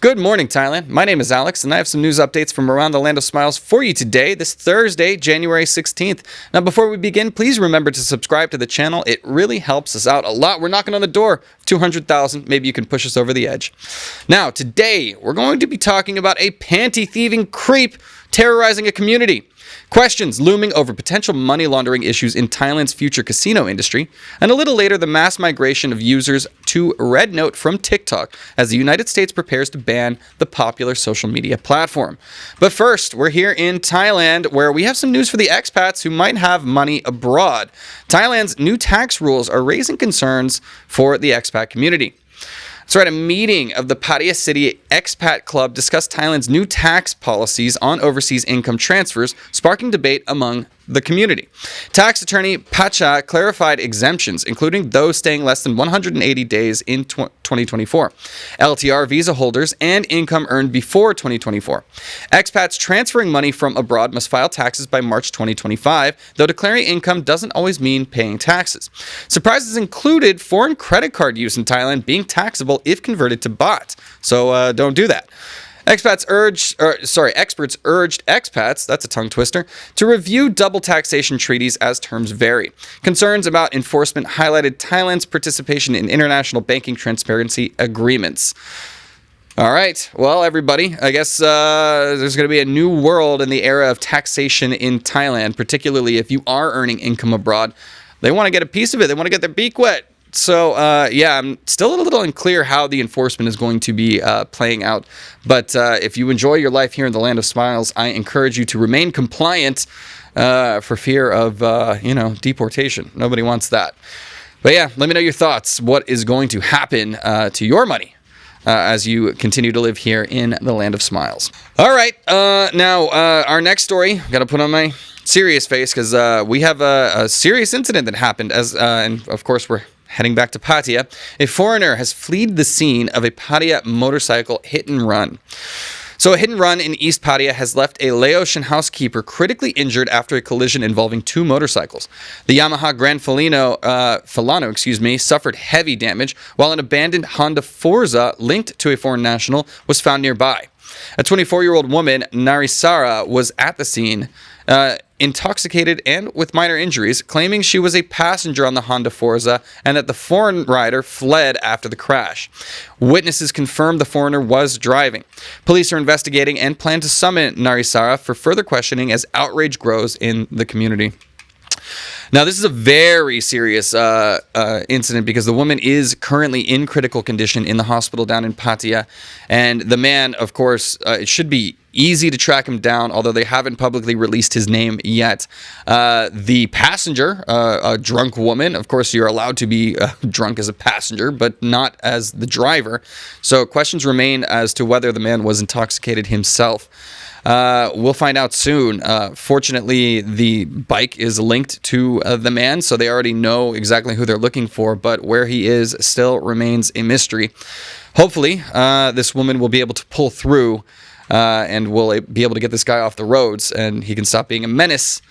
Good morning, Thailand. My name is Alex, and I have some news updates from around the land of smiles for you today, this Thursday, January 16th. Now, before we begin, please remember to subscribe to the channel. It really helps us out a lot. We're knocking on the door of 200,000. Maybe you can push us over the edge. Now, today, we're going to be talking about a panty-thieving creep terrorizing a community. Questions looming over potential money laundering issues in Thailand's future casino industry, and a little later, the mass migration of users to RedNote from TikTok as the United States prepares to ban the popular social media platform. But first, we're here in Thailand, where we have some news for the expats who might have money abroad. Thailand's new tax rules are raising concerns for the expat community. So at a meeting of the Pattaya City Expat Club discussed Thailand's new tax policies on overseas income transfers, sparking debate among the community. Tax attorney Pattaya clarified exemptions, including those staying less than 180 days in 2024, LTR visa holders, and income earned before 2024. Expats transferring money from abroad must file taxes by March 2025, though declaring income doesn't always mean paying taxes. Surprises included foreign credit card use in Thailand being taxable if converted to baht, so don't do that. Experts urged expats, that's a tongue twister, to review double taxation treaties as terms vary. Concerns about enforcement highlighted Thailand's participation in international banking transparency agreements. All right, well, everybody, I guess there's going to be a new world in the era of taxation in Thailand, particularly if you are earning income abroad. They want to get a piece of it. They want to get their beak wet. So, I'm still a little unclear how the enforcement is going to be playing out. But if you enjoy your life here in the land of smiles, I encourage you to remain compliant for fear of, deportation. Nobody wants that. But yeah, let me know your thoughts. What is going to happen to your money as you continue to live here in the land of smiles? All right. Now, our next story, got to put on my serious face because we have a serious incident that happened and of course we're heading back to Pattaya. A foreigner has fled the scene of a Pattaya motorcycle hit and run. So a hit and run in East Pattaya has left a Laotian housekeeper critically injured after a collision involving two motorcycles. The Yamaha Grand Filano, suffered heavy damage, while an abandoned Honda Forza linked to a foreign national was found nearby. A 24-year-old woman, Narisara, was at the scene, intoxicated and with minor injuries, claiming she was a passenger on the Honda Forza and that the foreign rider fled after the crash. Witnesses confirmed the foreigner was driving. Police are investigating and plan to summon Narisara for further questioning as outrage grows in the community. Now, this is a very serious incident because the woman is currently in critical condition in the hospital down in Pattaya. And the man, of course, it should be easy to track him down, although they haven't publicly released his name yet. The passenger, a drunk woman, of course, you're allowed to be drunk as a passenger, but not as the driver. So questions remain as to whether the man was intoxicated himself. We'll find out soon. Fortunately, the bike is linked to the man, so they already know exactly who they're looking for, but where he is still remains a mystery. Hopefully, this woman will be able to pull through and will be able to get this guy off the roads, and he can stop being a menace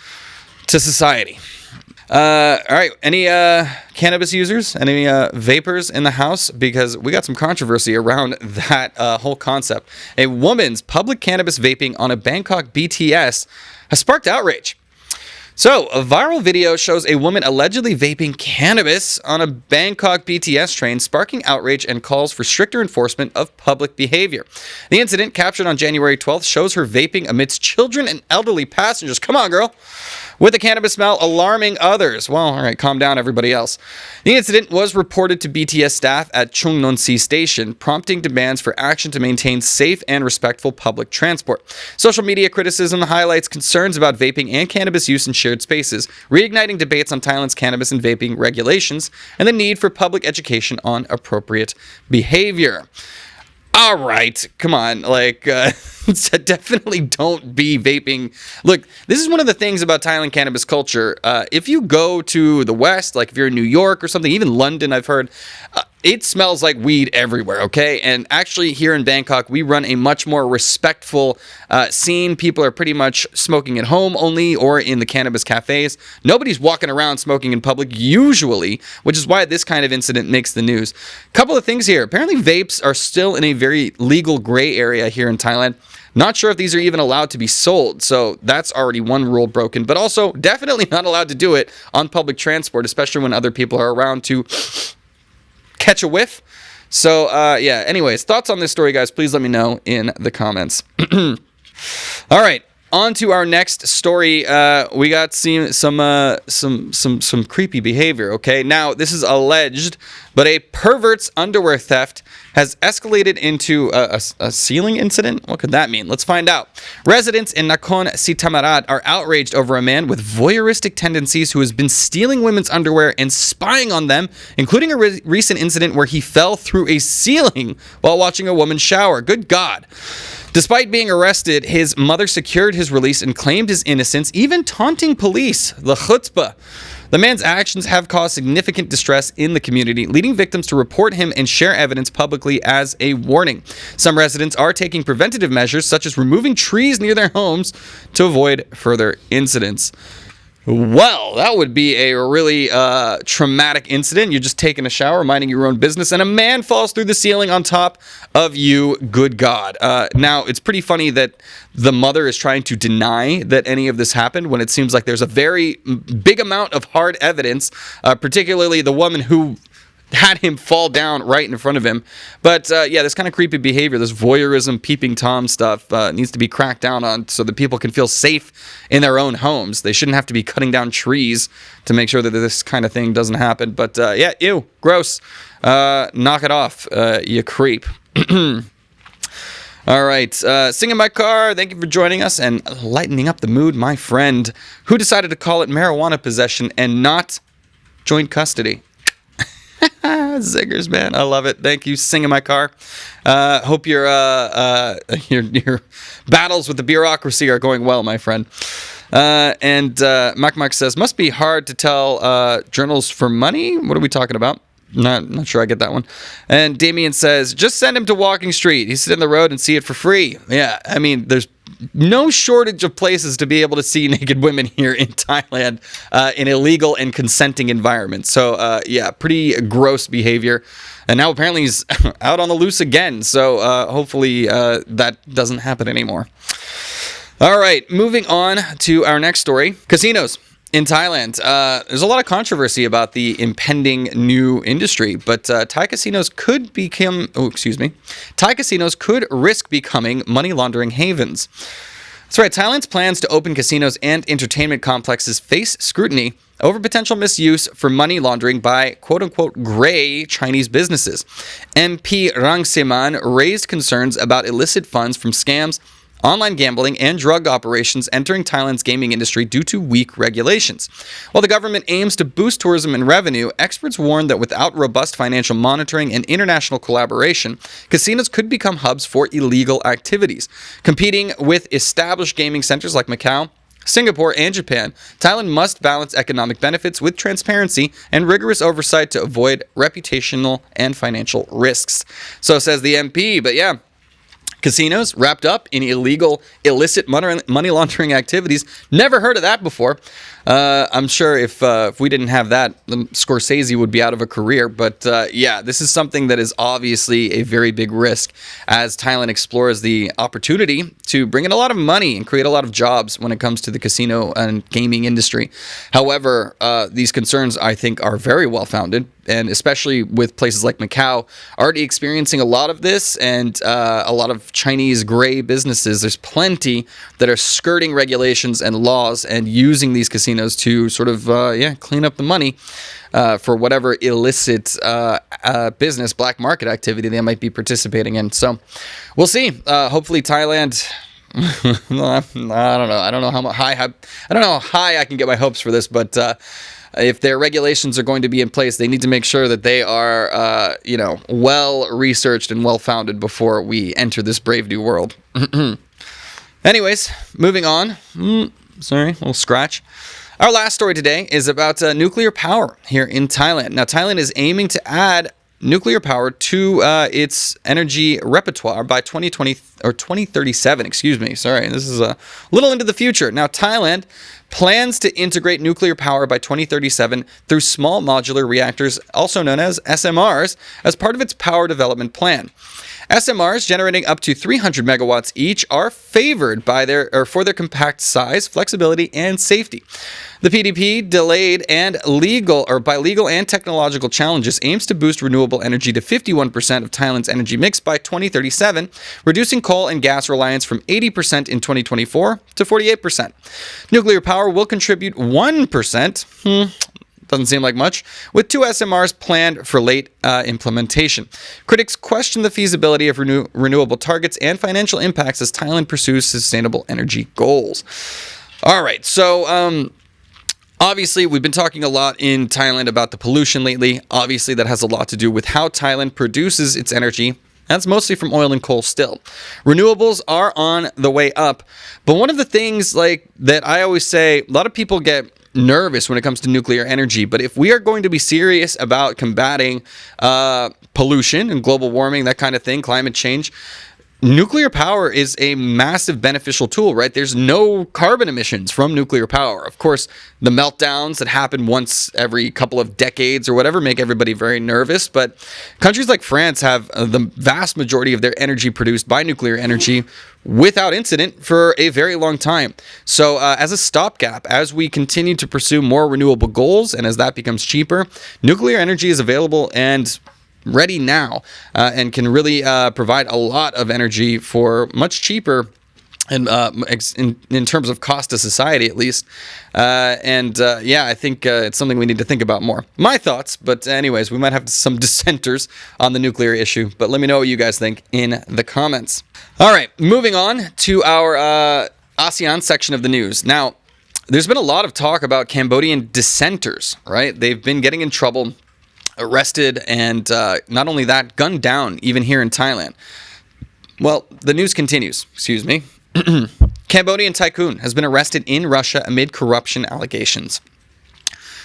to society. All right, any cannabis users, any vapors in the house? Because we got some controversy around that whole concept. A woman's public cannabis vaping on a Bangkok BTS has sparked outrage. So, a viral video shows a woman allegedly vaping cannabis on a Bangkok BTS train, sparking outrage and calls for stricter enforcement of public behavior. The incident, captured on January 12th, shows her vaping amidst children and elderly passengers. Come on, girl. With the cannabis smell alarming others. Well, all right, calm down, everybody else. The incident was reported to BTS staff at Chungnonsi Station, prompting demands for action to maintain safe and respectful public transport. Social media criticism highlights concerns about vaping and cannabis use in shared spaces, reigniting debates on Thailand's cannabis and vaping regulations, and the need for public education on appropriate behavior. All right, come on, definitely don't be vaping. Look, this is one of the things about Thailand cannabis culture. If you go to the West, like if you're in New York or something, even London, I've heard, it smells like weed everywhere, okay? And actually here in Bangkok, we run a much more respectful scene. People are pretty much smoking at home only or in the cannabis cafes. Nobody's walking around smoking in public usually, which is why this kind of incident makes the news. Couple of things here. Apparently vapes are still in a very legal gray area here in Thailand. Not sure if these are even allowed to be sold, so that's already one rule broken, but also definitely not allowed to do it on public transport, especially when other people are around to catch a whiff. So, yeah, anyways, thoughts on this story, guys, please let me know in the comments. All right, on to our next story. We got some creepy behavior, okay? Now, this is alleged, but a pervert's underwear theft has escalated into a ceiling incident. What could that mean? Let's find out. Residents in Nakhon Si Thammarat are outraged over a man with voyeuristic tendencies who has been stealing women's underwear and spying on them, including a recent incident where he fell through a ceiling while watching a woman shower. Good God. Despite being arrested, his mother secured his release and claimed his innocence, even taunting police. The chutzpah. The man's actions have caused significant distress in the community, leading victims to report him and share evidence publicly as a warning. Some residents are taking preventative measures, such as removing trees near their homes to avoid further incidents. Well, that would be a really traumatic incident. You're just taking a shower, minding your own business, and a man falls through the ceiling on top of you. Good God. Now, it's pretty funny that the mother is trying to deny that any of this happened when it seems like there's a very big amount of hard evidence, particularly the woman who had him fall down right in front of him. But yeah, this kind of creepy behavior, this voyeurism, peeping Tom stuff needs to be cracked down on so that people can feel safe in their own homes. They shouldn't have to be cutting down trees to make sure that this kind of thing doesn't happen. But yeah, ew, gross. Knock it off, you creep. All right, Sing in My Car, thank you for joining us and lightening up the mood, my friend, who decided to call it marijuana possession and not joint custody. Ziggers, man, I love it. Thank you, Sing in My Car. Hope your battles with the bureaucracy are going well, my friend. And Mac says, must be hard to tell journals for money. What are we talking about? Not sure I get that one. And Damien says, just send him to Walking Street. He's sit in the road and see it for free. Yeah, I mean, there's no shortage of places to be able to see naked women here in Thailand in illegal and consenting environments. So, yeah, pretty gross behavior. And now apparently he's out on the loose again. So hopefully that doesn't happen anymore. All right, moving on to our next story. Casinos in Thailand. There's a lot of controversy about the impending new industry, but Thai casinos could risk becoming money laundering havens. That's right. Thailand's plans to open casinos and entertainment complexes face scrutiny over potential misuse for money laundering by quote-unquote gray Chinese businesses. MP Rangsiman raised concerns about illicit funds from scams, online gambling, and drug operations entering Thailand's gaming industry due to weak regulations. While the government aims to boost tourism and revenue, experts warn that without robust financial monitoring and international collaboration, casinos could become hubs for illegal activities. Competing with established gaming centers like Macau, Singapore, and Japan, Thailand must balance economic benefits with transparency and rigorous oversight to avoid reputational and financial risks. So says the MP, but yeah, casinos wrapped up in illicit money laundering activities. Never heard of that before. I'm sure if we didn't have that, Scorsese would be out of a career. But yeah, this is something that is obviously a very big risk as Thailand explores the opportunity to bring in a lot of money and create a lot of jobs when it comes to the casino and gaming industry. However, these concerns, I think, are very well founded. And especially with places like Macau already experiencing a lot of this and a lot of Chinese gray businesses. There's plenty that are skirting regulations and laws and using these casinos to sort of, clean up the money for whatever illicit business, black market activity they might be participating in. So we'll see. Hopefully Thailand... I don't know. I don't know how high I can get my hopes for this, but if their regulations are going to be in place, they need to make sure that they are, well researched and well founded before we enter this brave new world. Anyways, moving on. Sorry, a little scratch. Our last story today is about nuclear power here in Thailand. Now, Thailand is aiming to add nuclear power to its energy repertoire by 2020 or 2037. Excuse me. Sorry, this is a little into the future. Now, Thailand plans to integrate nuclear power by 2037 through small modular reactors, also known as SMRs, as part of its power development plan. SMRs generating up to 300 megawatts each are favored for their compact size, flexibility, and safety. The PDP, by legal and technological challenges, aims to boost renewable energy to 51% of Thailand's energy mix by 2037, reducing coal and gas reliance from 80% in 2024 to 48%. Nuclear power will contribute 1%. Doesn't seem like much, with 2 SMRs planned for late implementation. Critics question the feasibility of renewable targets and financial impacts as Thailand pursues sustainable energy goals. All right, so obviously we've been talking a lot in Thailand about the pollution lately. Obviously that has a lot to do with how Thailand produces its energy. That's mostly from oil and coal still. Renewables are on the way up, but one of the things that I always say, a lot of people get nervous when it comes to nuclear energy, but if we are going to be serious about combating pollution and global warming, that kind of thing, climate change, nuclear power is a massive beneficial tool, right? There's no carbon emissions from nuclear power. Of course, the meltdowns that happen once every couple of decades or whatever make everybody very nervous, but countries like France have the vast majority of their energy produced by nuclear energy without incident for a very long time. So as a stopgap, as we continue to pursue more renewable goals and as that becomes cheaper, nuclear energy is available and ready now and can really provide a lot of energy for much cheaper and in terms of cost to society, at least. I think it's something we need to think about more. My thoughts, but anyways, we might have some dissenters on the nuclear issue, but let me know what you guys think in the comments. All right, moving on to our ASEAN section of the news. Now, there's been a lot of talk about Cambodian dissenters, right? They've been getting in trouble, arrested, and not only that, gunned down, even here in Thailand. Well, the news continues. Excuse me. Cambodian Tycoon has been arrested in Russia amid corruption allegations.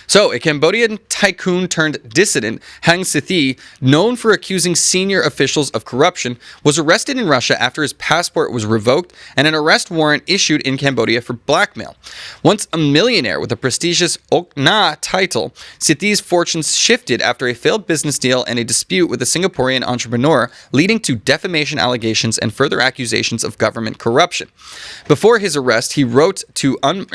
So, a Cambodian tycoon turned dissident, Hang Sithi, known for accusing senior officials of corruption, was arrested in Russia after his passport was revoked and an arrest warrant issued in Cambodia for blackmail. Once a millionaire with a prestigious Ok Na title, Sithi's fortunes shifted after a failed business deal and a dispute with a Singaporean entrepreneur, leading to defamation allegations and further accusations of government corruption. Before his arrest, he wrote an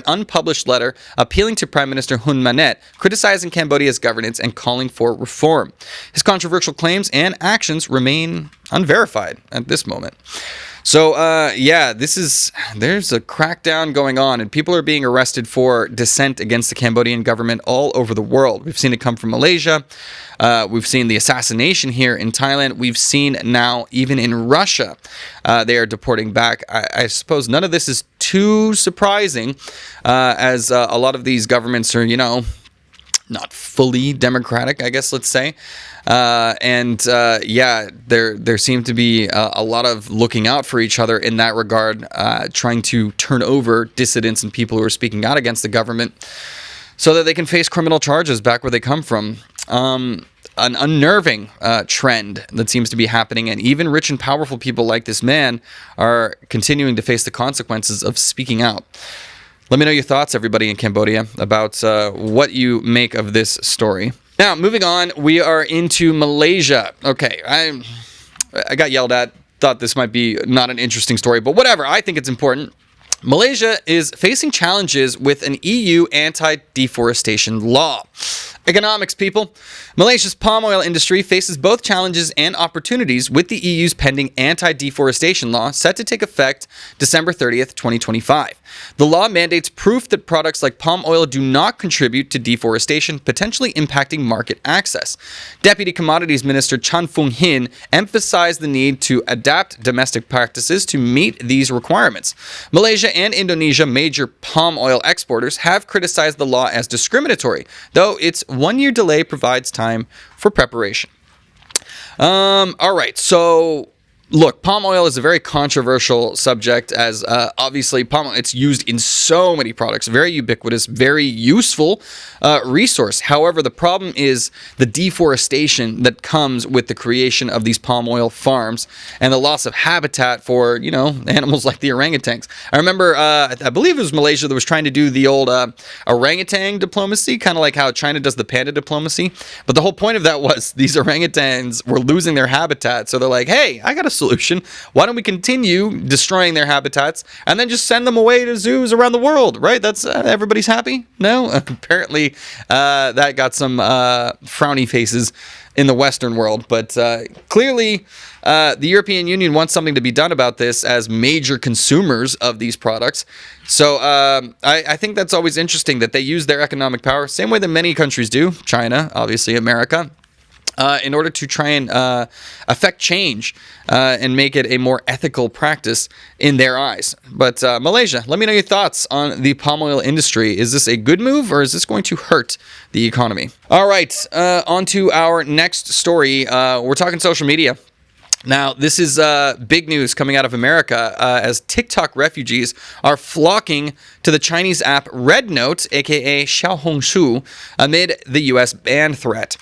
unpublished letter appealing to Prime Minister Hun Manet, criticizing Cambodia's governance and calling for reform. His controversial claims and actions remain unverified at this moment. So, there's a crackdown going on, and people are being arrested for dissent against the Cambodian government all over the world. We've seen it come from Malaysia. We've seen the assassination here in Thailand. We've seen now, even in Russia, they are deporting back. I suppose none of this is too surprising, as a lot of these governments are, not fully democratic, I guess, let's say. There seem to be a lot of looking out for each other in that regard, trying to turn over dissidents and people who are speaking out against the government so that they can face criminal charges back where they come from. An unnerving trend that seems to be happening, and even rich and powerful people like this man are continuing to face the consequences of speaking out. Let me know your thoughts, everybody in Cambodia, about what you make of this story. Now, moving on, we are into Malaysia. Okay, I got yelled at, thought this might be not an interesting story, but whatever, I think it's important. Malaysia is facing challenges with an EU anti-deforestation law. Economics, people. Malaysia's palm oil industry faces both challenges and opportunities with the EU's pending anti-deforestation law set to take effect December 30th, 2025. The law mandates proof that products like palm oil do not contribute to deforestation, potentially impacting market access. Deputy Commodities Minister Chan Fung Hin emphasized the need to adapt domestic practices to meet these requirements. Malaysia and Indonesia, major palm oil exporters, have criticized the law as discriminatory, though its one-year delay provides time for preparation. All right, so Look, palm oil is a very controversial subject as obviously palm oil, it's used in so many products, very ubiquitous, very useful resource. However, the problem is the deforestation that comes with the creation of these palm oil farms and the loss of habitat for, animals like the orangutans. I remember, I believe it was Malaysia that was trying to do the old orangutan diplomacy, kind of like how China does the panda diplomacy. But the whole point of that was these orangutans were losing their habitat. So they're like, hey, I got a solution. Why don't we continue destroying their habitats and then just send them away to zoos around the world, right? That's everybody's happy? No? Apparently that got some frowny faces in the Western world. But clearly the European Union wants something to be done about this as major consumers of these products. So I think that's always interesting that they use their economic power, same way that many countries do, China, obviously America, in order to try and affect change and make it a more ethical practice in their eyes. But Malaysia, let me know your thoughts on the palm oil industry. Is this a good move or is this going to hurt the economy? All right, on to our next story. We're talking social media. Now, this is big news coming out of America as TikTok refugees are flocking to the Chinese app RedNote, aka Xiaohongshu, amid the U.S. ban threat.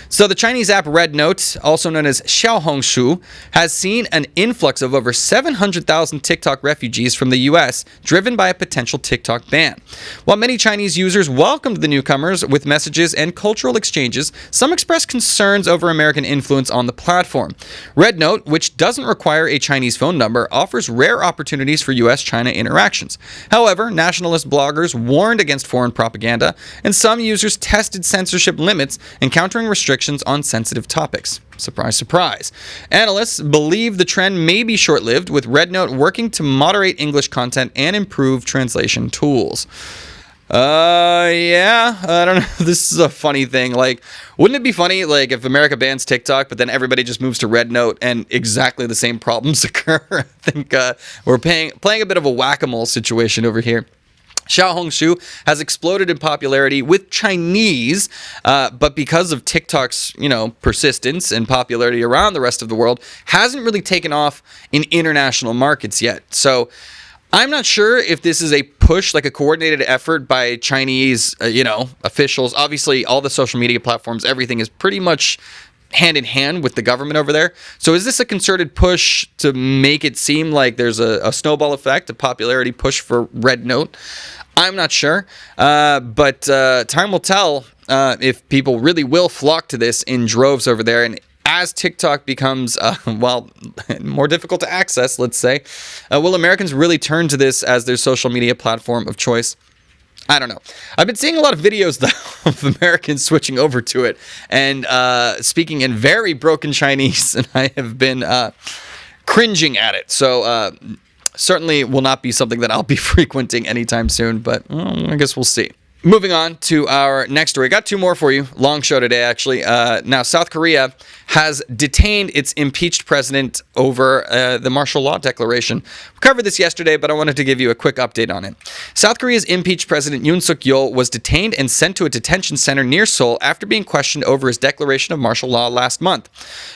So the Chinese app RedNote, also known as Xiaohongshu, has seen an influx of over 700,000 TikTok refugees from the U.S., driven by a potential TikTok ban. While many Chinese users welcomed the newcomers with messages and cultural exchanges, some expressed concerns over American influence on the platform. RedNote, which doesn't require a Chinese phone number, offers rare opportunities for U.S.-China interactions. However, nationalist bloggers warned against foreign propaganda, and some users tested censorship limits, encountering restrictions on sensitive topics. Surprise, surprise. Analysts believe the trend may be short-lived, with RedNote working to moderate English content and improve translation tools. Yeah, I don't know. This is a funny thing. Like, wouldn't it be funny, like, if America bans TikTok, but then everybody just moves to RedNote and exactly the same problems occur? I think we're playing a bit of a whack-a-mole situation over here. Xiaohongshu has exploded in popularity with Chinese, but because of TikTok's, persistence and popularity around the rest of the world, hasn't really taken off in international markets yet. So I'm not sure if this is a push, like a coordinated effort by Chinese, officials. Obviously, all the social media platforms, everything is pretty much hand in hand with the government over there. So is this a concerted push to make it seem like there's a snowball effect, a popularity push for RedNote? I'm not sure, but time will tell if people really will flock to this in droves over there. And as TikTok becomes, more difficult to access, let's say, will Americans really turn to this as their social media platform of choice? I don't know. I've been seeing a lot of videos, though, of Americans switching over to it and speaking in very broken Chinese, and I have been cringing at it. So certainly will not be something that I'll be frequenting anytime soon, but I guess we'll see. Moving on to our next story. Got two more for you. Long show today, actually. Now, South Korea has detained its impeached president over the martial law declaration. We covered this yesterday, but I wanted to give you a quick update on it. South Korea's impeached president Yoon Suk-yeol was detained and sent to a detention center near Seoul after being questioned over his declaration of martial law last month.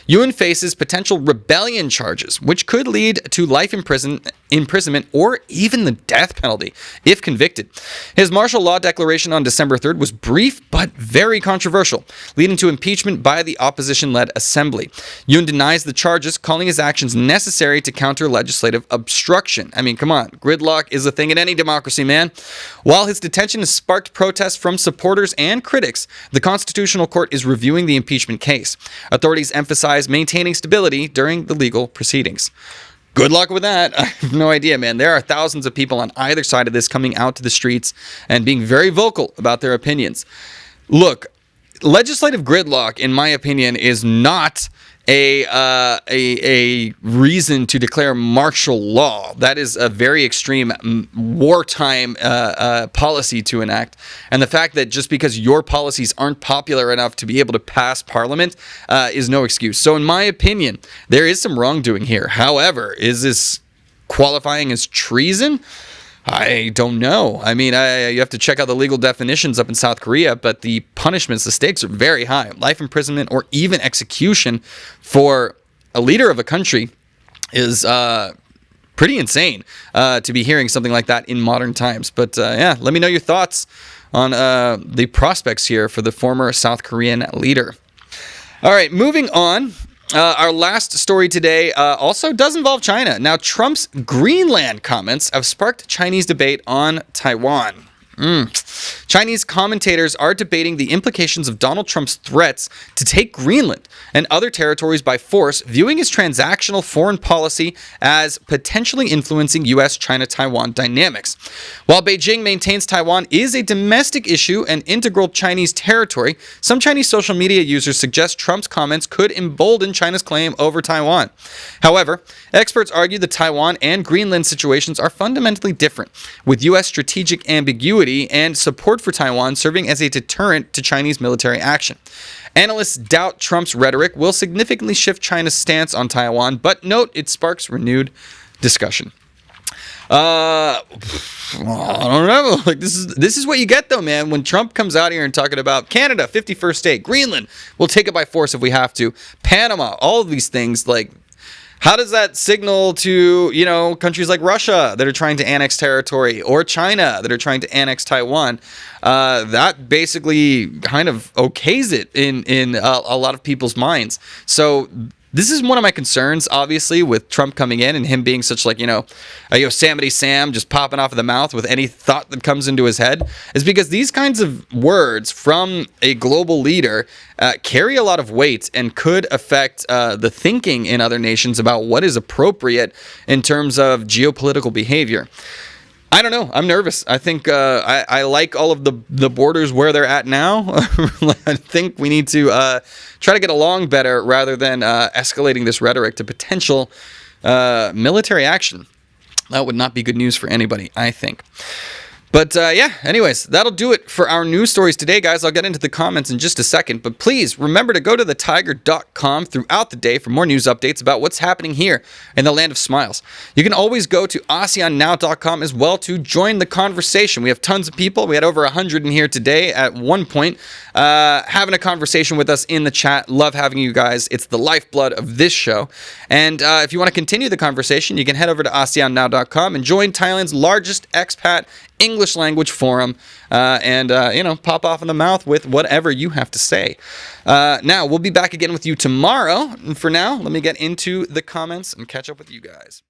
Yoon faces potential rebellion charges, which could lead to life imprisonment or even the death penalty if convicted. His martial law declaration on December 3rd was brief but very controversial, leading to impeachment by the opposition-led assembly. Yoon denies the charges, calling his actions necessary to counter legislative obstruction. I mean, come on, gridlock is a thing in any democracy, man. While his detention has sparked protests from supporters and critics, the Constitutional Court is reviewing the impeachment case. Authorities emphasize maintaining stability during the legal proceedings. Good luck with that. I have no idea, man. There are thousands of people on either side of this coming out to the streets and being very vocal about their opinions. Look, legislative gridlock, in my opinion, is not a reason to declare martial law. That is a very extreme wartime policy to enact. And the fact that just because your policies aren't popular enough to be able to pass parliament is no excuse. So in my opinion, there is some wrongdoing here. However, is this qualifying as treason? I don't know. I mean, you have to check out the legal definitions up in South Korea, but the punishments, the stakes are very high. Life imprisonment or even execution for a leader of a country is pretty insane to be hearing something like that in modern times. But yeah, let me know your thoughts on the prospects here for the former South Korean leader. All right, moving on. Our last story today also does involve China. Now, Trump's Greenland comments have sparked Chinese debate on Taiwan. Chinese commentators are debating the implications of Donald Trump's threats to take Greenland and other territories by force, viewing his transactional foreign policy as potentially influencing U.S.-China-Taiwan dynamics. While Beijing maintains Taiwan is a domestic issue and integral Chinese territory, some Chinese social media users suggest Trump's comments could embolden China's claim over Taiwan. However, experts argue the Taiwan and Greenland situations are fundamentally different, with U.S. strategic ambiguity and support for Taiwan serving as a deterrent to Chinese military action. Analysts doubt Trump's rhetoric will significantly shift China's stance on Taiwan, but note it sparks renewed discussion. I don't know. Like this is what you get though, man. When Trump comes out here and talking about Canada, 51st state, Greenland, we'll take it by force if we have to, Panama, all of these things, like, how does that signal to, you know, countries like Russia that are trying to annex territory, or China that are trying to annex Taiwan? That basically kind of okays it in a lot of people's minds. So this is one of my concerns, obviously, with Trump coming in and him being such like, a Yosemite Sam just popping off of the mouth with any thought that comes into his head, is because these kinds of words from a global leader carry a lot of weight and could affect the thinking in other nations about what is appropriate in terms of geopolitical behavior. I don't know. I'm nervous. I think I like all of the borders where they're at now. I think we need to try to get along better rather than escalating this rhetoric to potential military action. That would not be good news for anybody, I think. But yeah, anyways, that'll do it for our news stories today, guys. I'll get into the comments in just a second. But please remember to go to thetiger.com throughout the day for more news updates about what's happening here in the land of smiles. You can always go to ASEANnow.com as well to join the conversation. We have tons of people. We had over 100 in here today at one point having a conversation with us in the chat. Love having you guys. It's the lifeblood of this show. And if you want to continue the conversation, you can head over to ASEANnow.com and join Thailand's largest expat English language forum and pop off in the mouth with whatever you have to say. Now, we'll be back again with you tomorrow. And for now, let me get into the comments and catch up with you guys.